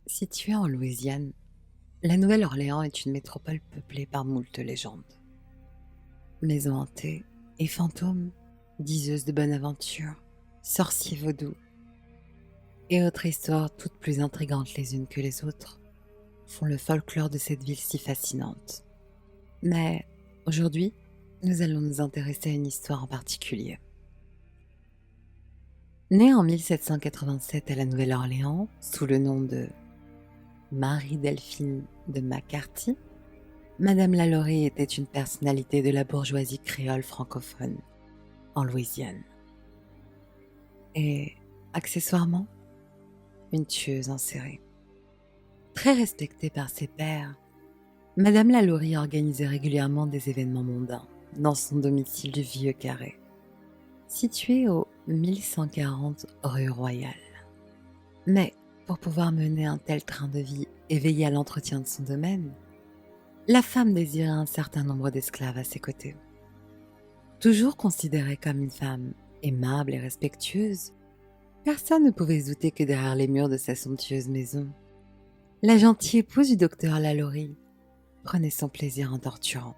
Située en Louisiane, la Nouvelle-Orléans est une métropole peuplée par moult légendes. Maisons hantées et fantômes, diseuses de bonne aventure, sorciers vaudous et autres histoires toutes plus intrigantes les unes que les autres font le folklore de cette ville si fascinante. Mais aujourd'hui, nous allons nous intéresser à une histoire en particulier. Née en 1787 à la Nouvelle-Orléans sous le nom de Marie-Delphine de McCarthy, Madame Lalaurie était une personnalité de la bourgeoisie créole francophone en Louisiane. Et, accessoirement, une tueuse en série. Très respectée par ses pairs, Madame Lalaurie organisait régulièrement des événements mondains dans son domicile du Vieux Carré, situé au 1140 rue Royale. Mais pour pouvoir mener un tel train de vie et veiller à l'entretien de son domaine, la femme désirait un certain nombre d'esclaves à ses côtés. Toujours considérée comme une femme aimable et respectueuse, personne ne pouvait se douter que derrière les murs de sa somptueuse maison, la gentille épouse du docteur Lalaurie prenait son plaisir en torturant.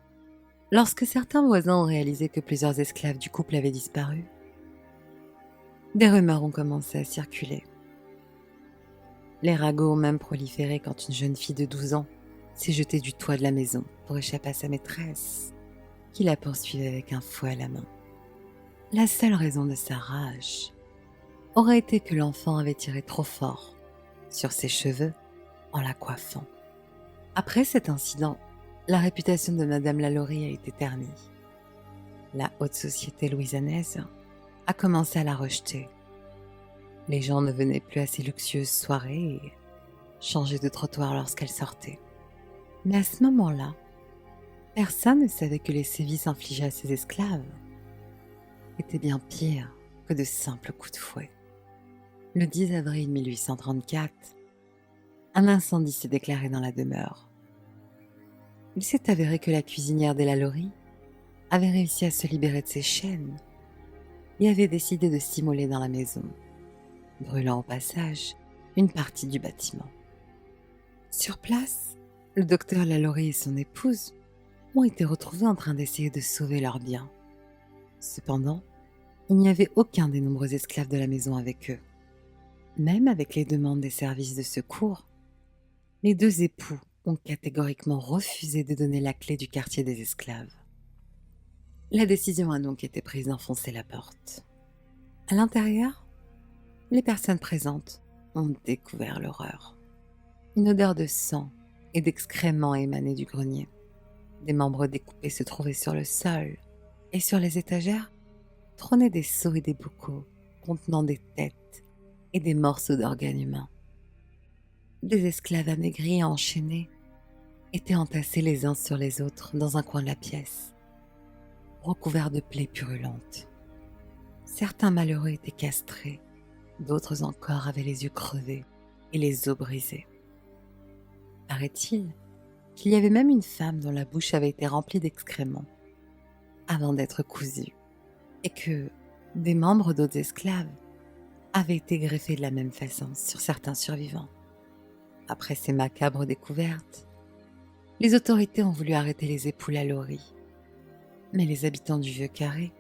Lorsque certains voisins ont réalisé que plusieurs esclaves du couple avaient disparu, des rumeurs ont commencé à circuler. Les ragots ont même proliféré quand une jeune fille de 12 ans s'est jetée du toit de la maison pour échapper à sa maîtresse, qui la poursuivait avec un fouet à la main. La seule raison de sa rage aurait été que l'enfant avait tiré trop fort sur ses cheveux en la coiffant. Après cet incident, la réputation de Madame Lalaurie a été ternie. La haute société louisianaise a commencé à la rejeter. Les gens ne venaient plus à ses luxueuses soirées et changeaient de trottoir lorsqu'elle sortait. Mais à ce moment-là, personne ne savait que les sévices infligés à ses esclaves étaient bien pires que de simples coups de fouet. Le 10 avril 1834, un incendie s'est déclaré dans la demeure. Il s'est avéré que la cuisinière des Lalaurie avait réussi à se libérer de ses chaînes et avait décidé de s'immoler dans la maison, brûlant au passage une partie du bâtiment. Sur place, le docteur Lalaurie et son épouse ont été retrouvés en train d'essayer de sauver leurs biens. Cependant, il n'y avait aucun des nombreux esclaves de la maison avec eux. Même avec les demandes des services de secours, les deux époux ont catégoriquement refusé de donner la clé du quartier des esclaves. La décision a donc été prise d'enfoncer la porte. À l'intérieur, les personnes présentes ont découvert l'horreur. Une odeur de sang et d'excréments émanait du grenier. Des membres découpés se trouvaient sur le sol et sur les étagères trônaient des seaux et des boucaux contenant des têtes et des morceaux d'organes humains. Des esclaves amaigris et enchaînés étaient entassés les uns sur les autres dans un coin de la pièce, recouverts de plaies purulentes. Certains malheureux étaient castrés, d'autres encore avaient les yeux crevés et les os brisés. Paraît-il qu'il y avait même une femme dont la bouche avait été remplie d'excréments avant d'être cousue, et que des membres d'autres esclaves avaient été greffés de la même façon sur certains survivants. Après ces macabres découvertes, les autorités ont voulu arrêter les époux Lalaurie, mais les habitants du Vieux Carré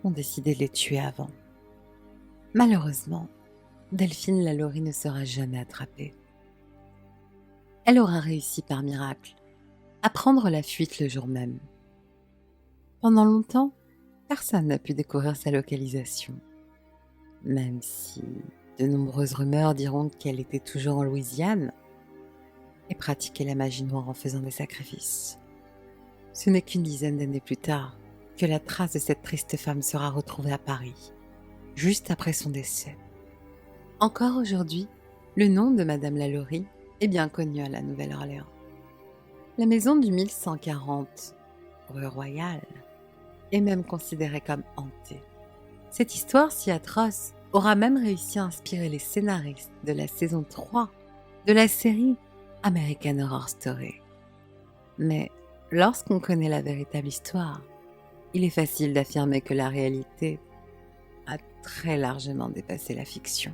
ont décidé de les tuer avant. Malheureusement, Delphine Lalaurie ne sera jamais attrapée. Elle aura réussi par miracle à prendre la fuite le jour même. Pendant longtemps, personne n'a pu découvrir sa localisation, même si de nombreuses rumeurs diront qu'elle était toujours en Louisiane et pratiquait la magie noire en faisant des sacrifices. Ce n'est qu'une dizaine d'années plus tard que la trace de cette triste femme sera retrouvée à Paris, juste après son décès. Encore aujourd'hui, le nom de Madame Lalaurie est bien connu à la Nouvelle-Orléans. La maison du 1140 rue Royale est même considérée comme hantée. Cette histoire si atroce aura même réussi à inspirer les scénaristes de la saison 3 de la série American Horror Story. Mais lorsqu'on connaît la véritable histoire, il est facile d'affirmer que la réalité a très largement dépassé la fiction.